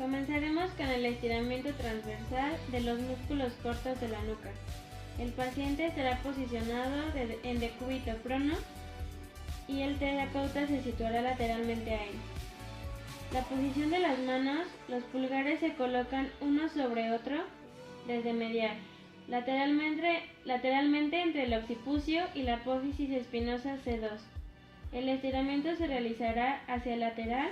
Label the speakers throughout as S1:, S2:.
S1: Comenzaremos con el estiramiento transversal de los músculos cortos de la nuca. El paciente será posicionado en decúbito prono y el terapeuta se situará lateralmente a él. La posición de las manos, los pulgares se colocan uno sobre otro desde medial, lateralmente entre el occipucio y la apófisis espinosa C2. El estiramiento se realizará hacia el lateral,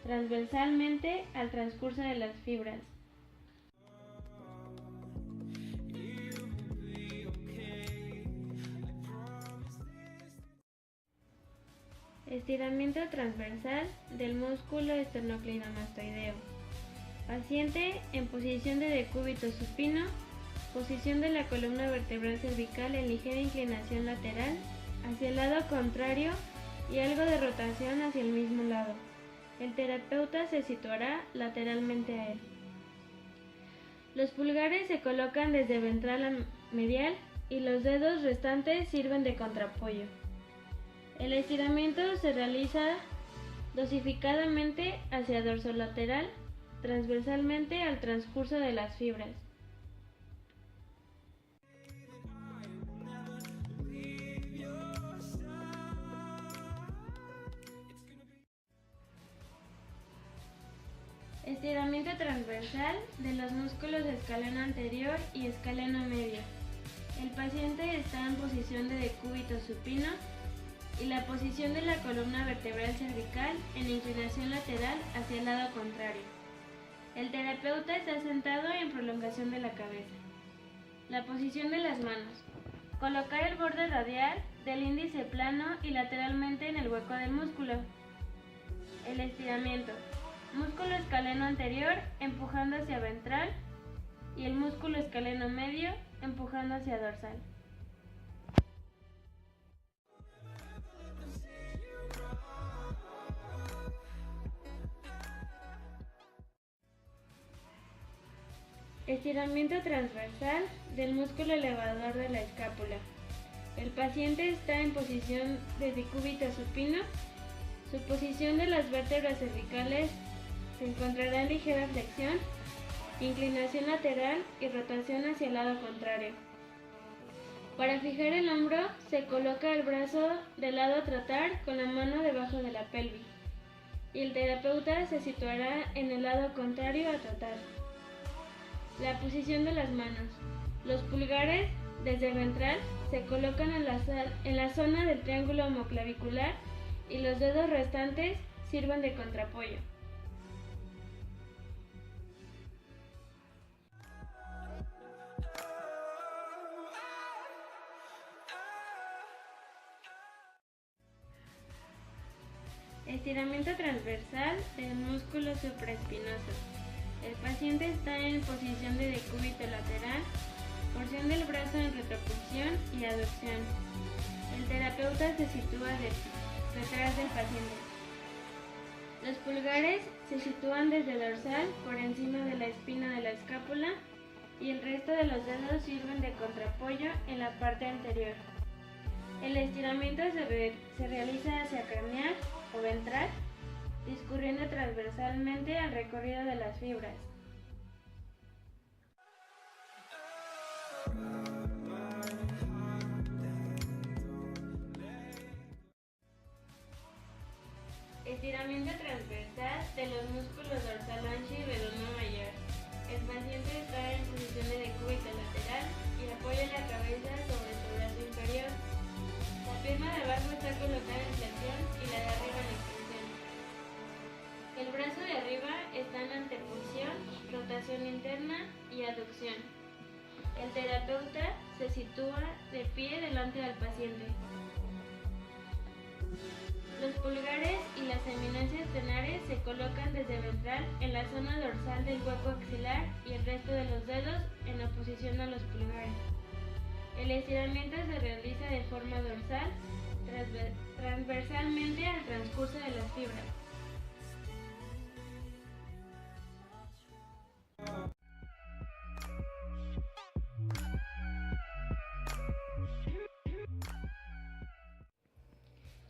S1: transversalmente al transcurso de las fibras. Estiramiento transversal del músculo esternocleidomastoideo. Paciente en posición de decúbito supino, posición de la columna vertebral cervical en ligera inclinación lateral hacia el lado contrario y algo de rotación hacia el mismo lado. El terapeuta se situará lateralmente a él. Los pulgares se colocan desde ventral a medial y los dedos restantes sirven de contraapoyo. El estiramiento se realiza dosificadamente hacia dorsolateral, transversalmente al transcurso de las fibras. Estiramiento transversal de los músculos escaleno anterior y escaleno medio. El paciente está en posición de decúbito supino y la posición de la columna vertebral cervical en inclinación lateral hacia el lado contrario. El terapeuta está sentado en prolongación de la cabeza. La posición de las manos. Colocar el borde radial del índice plano y lateralmente en el hueco del músculo. El estiramiento. Músculo escaleno anterior empujando hacia ventral y el músculo escaleno medio empujando hacia dorsal. Estiramiento transversal del músculo elevador de la escápula. El paciente está en posición de decúbito supino. Su posición de las vértebras cervicales se encontrará en ligera flexión, inclinación lateral y rotación hacia el lado contrario. Para fijar el hombro, se coloca el brazo del lado a tratar con la mano debajo de la pelvis y el terapeuta se situará en el lado contrario a tratar. La posición de las manos. Los pulgares, desde ventral, se colocan en la zona del triángulo homoclavicular y los dedos restantes sirven de contraapoyo. Estiramiento transversal del músculo supraespinoso. El paciente está en posición de decúbito lateral, porción del brazo en retropulsión y aducción. El terapeuta se sitúa detrás del paciente. Los pulgares se sitúan desde dorsal por encima de la espina de la escápula y el resto de los dedos sirven de contraapoyo en la parte anterior. El estiramiento se realiza hacia craneal o ventral, discurriendo transversalmente al recorrido de las fibras. Estiramiento transversal de los músculos dorsal ancho y redondo mayor. El paciente está en posición de decúbito lateral y apoya la cabeza sobre su brazo inferior. La pierna de abajo está colocada en flexión y la de arriba en extensión. El brazo de arriba está en anteposición, rotación interna y aducción. El terapeuta se sitúa de pie delante del paciente. Los pulgares y las eminencias tenares se colocan desde ventral en la zona dorsal del hueco axilar y el resto de los dedos en oposición a los pulgares. El estiramiento se realiza de forma dorsal, transversalmente al transcurso de las fibras.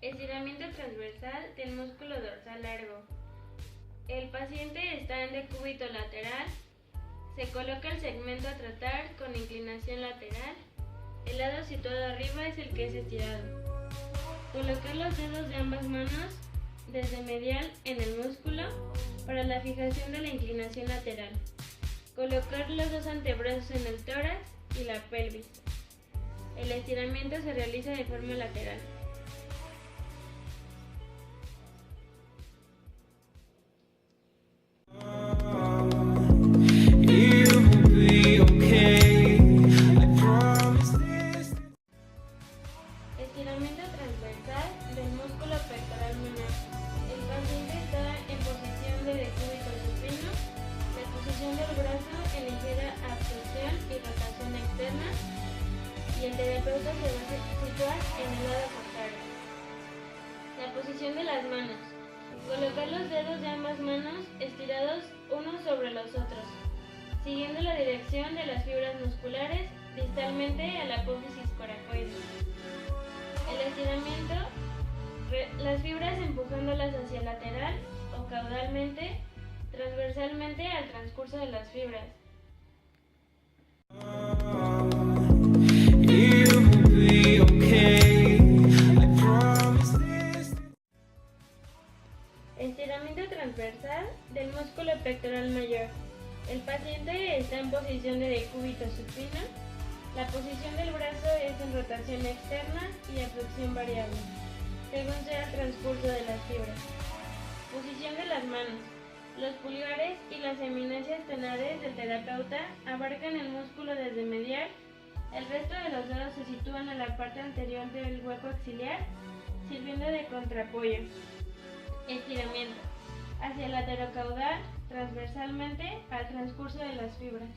S1: Estiramiento transversal del músculo dorsal largo. El paciente está en decúbito lateral. Se coloca el segmento a tratar con inclinación lateral. El lado situado arriba es el que es estirado. Colocar los dedos de ambas manos desde medial en el músculo para la fijación de la inclinación lateral. Colocar los dos antebrazos en el tórax y la pelvis. El estiramiento se realiza de forma lateral. Estiramiento transversal del músculo pectoral menor. El paciente está en posición de decúbito supino. La posición del brazo en ligera abducción y rotación externa. Y el terapeuta se va a situar en el lado contrario. La posición de las manos. Colocar los dedos de ambas manos estirados unos sobre los otros, siguiendo la dirección de las fibras musculares distalmente a la apófisis coracoide. El estiramiento, las fibras empujándolas hacia lateral o caudalmente, transversalmente al transcurso de las fibras. Estiramiento transversal del músculo pectoral mayor. El paciente está en posición de decúbito supino. La posición del brazo es en rotación externa y abducción variable, según sea el transcurso de las fibras. Posición de las manos. Los pulgares y las eminencias tenares del terapeuta abarcan el músculo desde medial. El resto de los dedos se sitúan en la parte anterior del hueco axilar, sirviendo de contraapoyo. Estiramiento. Hacia el laterocaudal, transversalmente al transcurso de las fibras.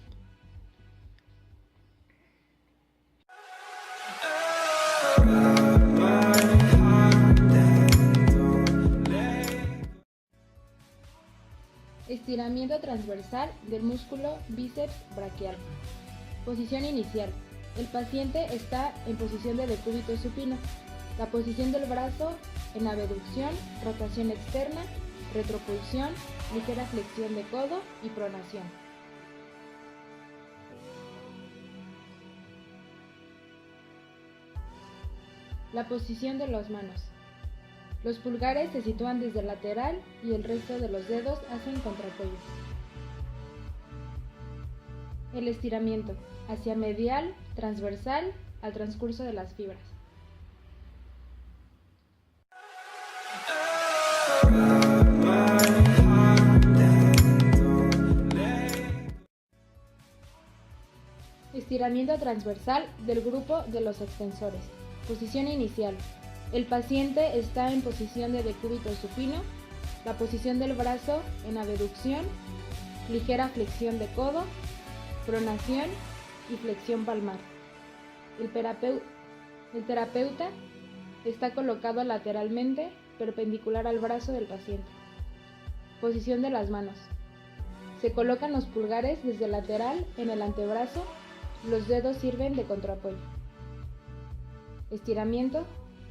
S2: Estiramiento transversal del músculo bíceps braquial. Posición inicial. El paciente está en posición de decúbito supino. La posición del brazo en abducción, rotación externa, retropulsión, ligera flexión de codo y pronación. La posición de las manos. Los pulgares se sitúan desde el lateral y el resto de los dedos hacen contraapoyo. El estiramiento hacia medial, transversal, al transcurso de las fibras. Estiramiento transversal del grupo de los extensores. Posición inicial. El paciente está en posición de decúbito supino. La posición del brazo en abducción, ligera flexión de codo, pronación y flexión palmar. El terapeuta está colocado lateralmente, perpendicular al brazo del paciente. Posición de las manos. Se colocan los pulgares desde el lateral en el antebrazo. Los dedos sirven de contraapoyo. Estiramiento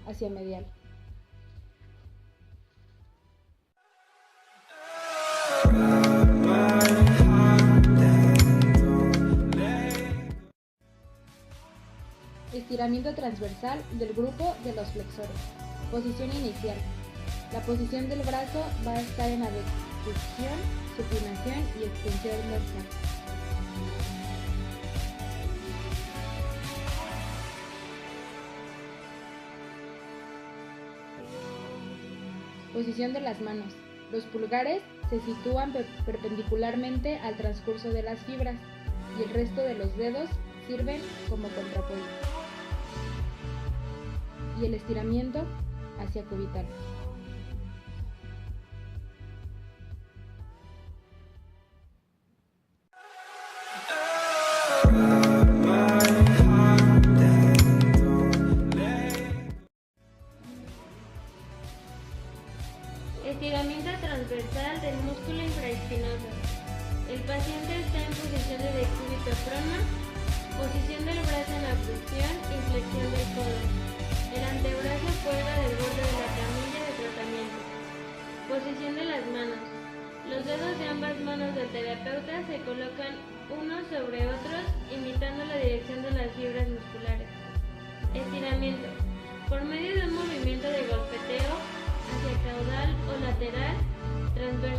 S2: hacia medial. Estiramiento transversal del grupo de los flexores. Posición inicial. La posición del brazo va a estar en abducción, supinación y extensión dorsal. Posición de las manos. Los pulgares se sitúan perpendicularmente al transcurso de las fibras y el resto de los dedos sirven como contraapoyo. Y el estiramiento hacia cubital.
S1: Estiramiento transversal del músculo infraespinoso. El paciente está en posición de decúbito prono, posición del brazo en abducción y flexión del codo. El antebrazo cuelga del borde de la camilla de tratamiento. Posición de las manos. dedos se colocan unos sobre otros, imitando la dirección de las fibras musculares. Estiramiento. Por medio de un movimiento de golpeteo hacia caudal o lateral, transversal